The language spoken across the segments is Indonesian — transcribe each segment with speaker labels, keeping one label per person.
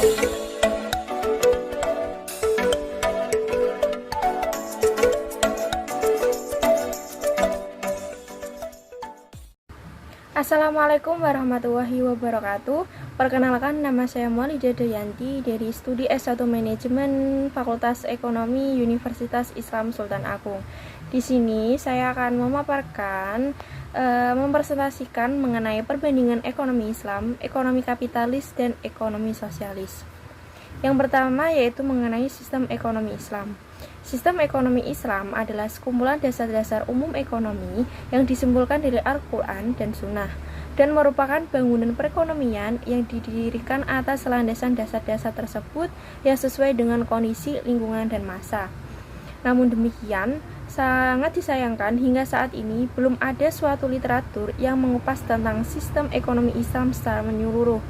Speaker 1: Assalamualaikum warahmatullahi wabarakatuh. Perkenalkan, nama saya Maulida Dayanti dari Studi S1 Manajemen Fakultas Ekonomi Universitas Islam Sultan Agung. Di sini saya akan mempresentasikan mengenai perbandingan ekonomi Islam, ekonomi kapitalis, dan ekonomi sosialis. Yang pertama yaitu mengenai sistem ekonomi Islam. Sistem ekonomi Islam adalah sekumpulan dasar-dasar umum ekonomi yang disimpulkan dari Al-Quran dan Sunnah, dan merupakan bangunan perekonomian yang didirikan atas landasan dasar-dasar tersebut yang sesuai dengan kondisi, lingkungan, dan masa. Namun demikian, sangat disayangkan hingga saat ini belum ada suatu literatur yang mengupas tentang sistem ekonomi Islam secara menyeluruh.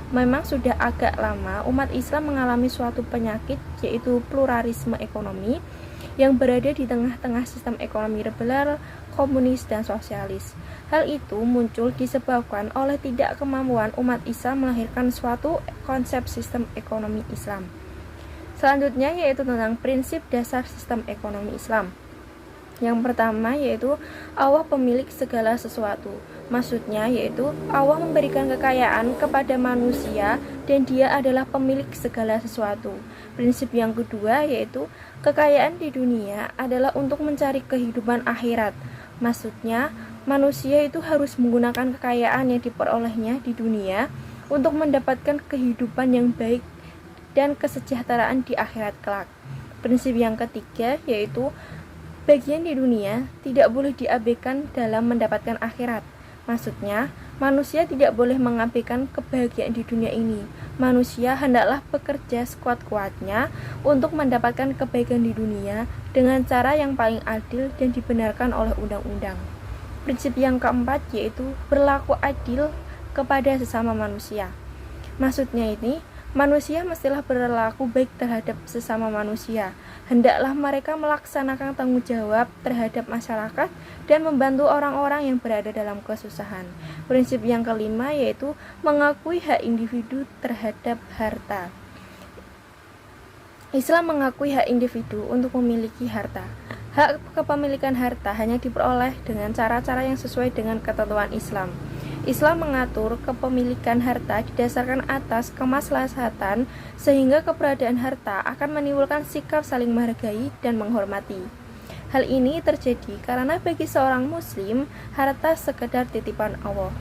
Speaker 1: Memang sudah agak lama umat Islam mengalami suatu penyakit, yaitu pluralisme ekonomi yang berada di tengah-tengah sistem ekonomi liberal, komunis, dan sosialis. Hal itu muncul disebabkan oleh tidak kemampuan umat Islam melahirkan suatu konsep sistem ekonomi Islam. Selanjutnya yaitu tentang prinsip dasar sistem ekonomi Islam. Yang pertama yaitu Allah pemilik segala sesuatu. Maksudnya yaitu Allah memberikan kekayaan kepada manusia dan Dia adalah pemilik segala sesuatu. Prinsip yang kedua yaitu kekayaan di dunia adalah untuk mencari kehidupan akhirat. Maksudnya manusia itu harus menggunakan kekayaan yang diperolehnya di dunia untuk mendapatkan kehidupan yang baik dan kesejahteraan di akhirat kelak. Prinsip yang ketiga yaitu bagian di dunia tidak boleh diabaikan dalam mendapatkan akhirat. Maksudnya, manusia tidak boleh mengabaikan kebahagiaan di dunia ini. Manusia hendaklah bekerja sekuat-kuatnya untuk mendapatkan kebaikan di dunia dengan cara yang paling adil dan dibenarkan oleh undang-undang. Prinsip yang keempat yaitu berlaku adil kepada sesama manusia. Maksudnya ini, manusia mestilah berlaku baik terhadap sesama manusia. Hendaklah mereka melaksanakan tanggung jawab terhadap masyarakat dan membantu orang-orang yang berada dalam kesusahan. Prinsip yang kelima yaitu mengakui hak individu terhadap harta. Islam mengakui hak individu untuk memiliki harta. Hak kepemilikan harta hanya diperoleh dengan cara-cara yang sesuai dengan ketentuan Islam. Islam mengatur kepemilikan harta didasarkan atas kemaslahatan sehingga keberadaan harta akan menimbulkan sikap saling menghargai dan menghormati. Hal ini terjadi karena bagi seorang muslim, harta sekedar titipan Allah.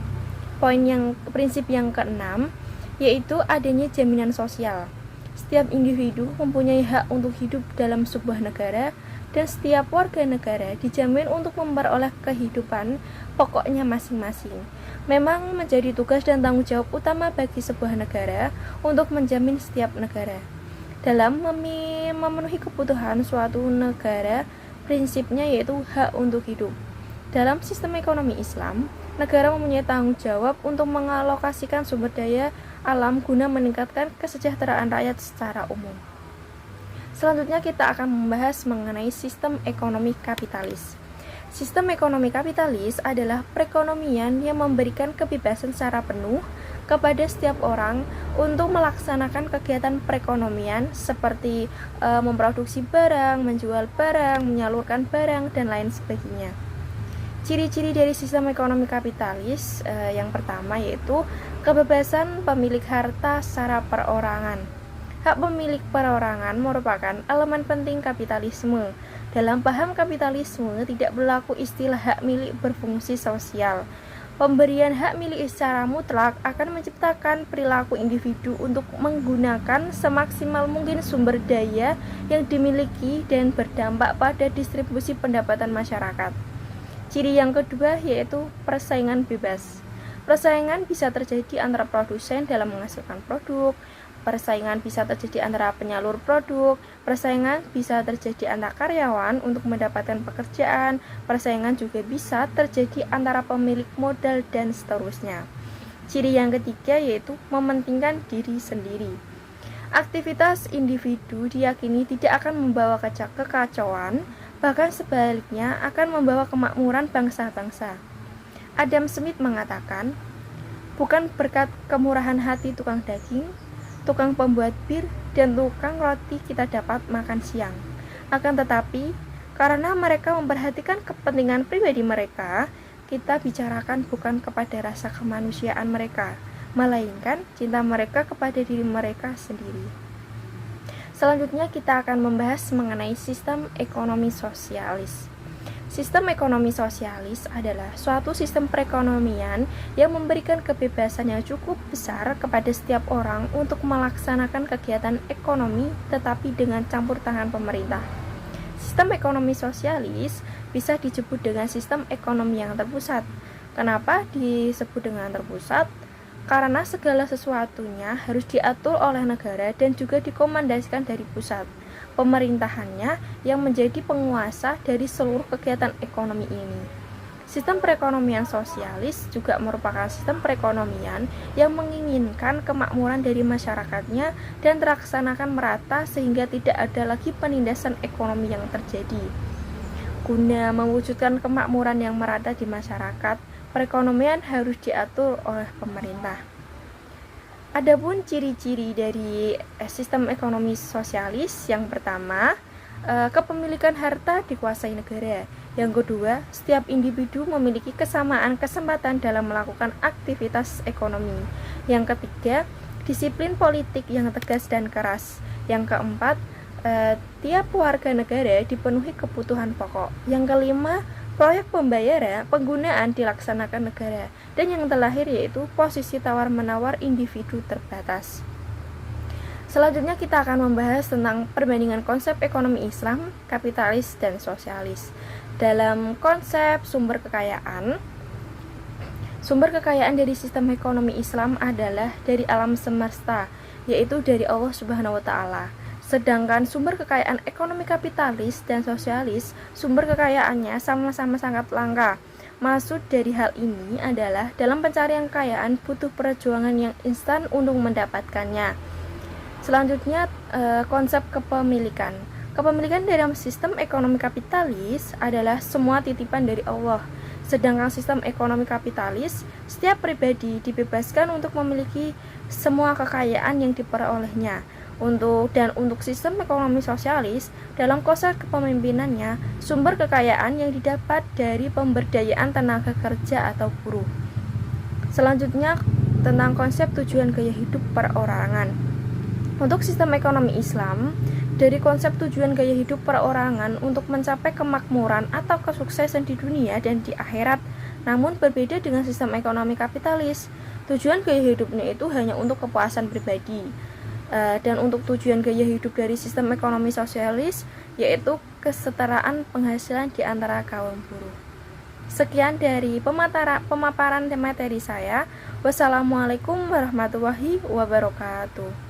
Speaker 1: Prinsip yang keenam yaitu adanya jaminan sosial. Setiap individu mempunyai hak untuk hidup dalam sebuah negara dan setiap warga negara dijamin untuk memperoleh kehidupan pokoknya masing-masing. Memang menjadi tugas dan tanggung jawab utama bagi sebuah negara untuk menjamin setiap negara. Dalam memenuhi kebutuhan suatu negara, prinsipnya yaitu hak untuk hidup. Dalam sistem ekonomi Islam, negara mempunyai tanggung jawab untuk mengalokasikan sumber daya alam guna meningkatkan kesejahteraan rakyat secara umum. Selanjutnya kita akan membahas mengenai sistem ekonomi kapitalis. Sistem ekonomi kapitalis adalah perekonomian yang memberikan kebebasan secara penuh kepada setiap orang untuk melaksanakan kegiatan perekonomian seperti memproduksi barang, menjual barang, menyalurkan barang, dan lain sebagainya. Ciri-ciri dari sistem ekonomi kapitalis yang pertama yaitu kebebasan pemilik harta secara perorangan. Hak pemilik perorangan merupakan elemen penting kapitalisme. Dalam paham kapitalisme tidak berlaku istilah hak milik berfungsi sosial. Pemberian hak milik secara mutlak akan menciptakan perilaku individu untuk menggunakan semaksimal mungkin sumber daya yang dimiliki dan berdampak pada distribusi pendapatan masyarakat. Ciri yang kedua yaitu persaingan bebas. Persaingan bisa terjadi antara produsen dalam menghasilkan produk, persaingan bisa terjadi antara penyalur produk, persaingan bisa terjadi antara karyawan untuk mendapatkan pekerjaan, persaingan juga bisa terjadi antara pemilik modal, dan seterusnya. Ciri yang ketiga yaitu mementingkan diri sendiri. Aktivitas individu diyakini tidak akan membawa kekacauan, bahkan sebaliknya akan membawa kemakmuran bangsa-bangsa. Adam Smith mengatakan, bukan berkat kemurahan hati tukang daging, tukang pembuat bir, dan tukang roti kita dapat makan siang. Akan tetapi, karena mereka memperhatikan kepentingan pribadi mereka, kita bicarakan bukan kepada rasa kemanusiaan mereka, melainkan cinta mereka kepada diri mereka sendiri. Selanjutnya kita akan membahas mengenai sistem ekonomi sosialis. Sistem ekonomi sosialis adalah suatu sistem perekonomian yang memberikan kebebasan yang cukup besar kepada setiap orang untuk melaksanakan kegiatan ekonomi tetapi dengan campur tangan pemerintah. Sistem ekonomi sosialis bisa disebut dengan sistem ekonomi yang terpusat. Kenapa disebut dengan terpusat? Karena segala sesuatunya harus diatur oleh negara dan juga dikomandasikan dari pusat. Pemerintahannya yang menjadi penguasa dari seluruh kegiatan ekonomi ini. Sistem perekonomian sosialis juga merupakan sistem perekonomian yang menginginkan kemakmuran dari masyarakatnya dan terlaksanakan merata sehingga tidak ada lagi penindasan ekonomi yang terjadi. Guna mewujudkan kemakmuran yang merata di masyarakat, perekonomian harus diatur oleh pemerintah. Adapun ciri-ciri dari sistem ekonomi sosialis, yang pertama, kepemilikan harta dikuasai negara. Yang kedua, setiap individu memiliki kesamaan kesempatan dalam melakukan aktivitas ekonomi. Yang ketiga, disiplin politik yang tegas dan keras. Yang keempat, tiap warga negara dipenuhi kebutuhan pokok. Yang kelima, proyek penggunaan dilaksanakan negara. Dan yang terakhir yaitu posisi tawar-menawar individu terbatas. Selanjutnya kita akan membahas tentang perbandingan konsep ekonomi Islam, kapitalis, dan sosialis. Dalam konsep sumber kekayaan dari sistem ekonomi Islam adalah dari alam semesta, yaitu dari Allah Subhanahu wa Ta'ala. Sedangkan sumber kekayaan ekonomi kapitalis dan sosialis, sumber kekayaannya sama-sama sangat langka. Maksud dari hal ini adalah dalam pencarian kekayaan butuh perjuangan yang instan untuk mendapatkannya. Selanjutnya, konsep kepemilikan. Kepemilikan dalam sistem ekonomi kapitalis adalah semua titipan dari Allah. Sedangkan sistem ekonomi kapitalis, setiap pribadi dibebaskan untuk memiliki semua kekayaan yang diperolehnya. Untuk sistem ekonomi sosialis, dalam konsep kepemimpinannya, sumber kekayaan yang didapat dari pemberdayaan tenaga kerja atau buruh. Selanjutnya, tentang konsep tujuan gaya hidup perorangan. Untuk sistem ekonomi Islam, dari konsep tujuan gaya hidup perorangan untuk mencapai kemakmuran atau kesuksesan di dunia dan di akhirat, namun berbeda dengan sistem ekonomi kapitalis. Tujuan gaya hidupnya itu hanya untuk kepuasan pribadi. Dan untuk tujuan gaya hidup dari sistem ekonomi sosialis yaitu kesetaraan penghasilan di antara kaum buruh. Sekian dari pemaparan materi saya. Wassalamualaikum warahmatullahi wabarakatuh.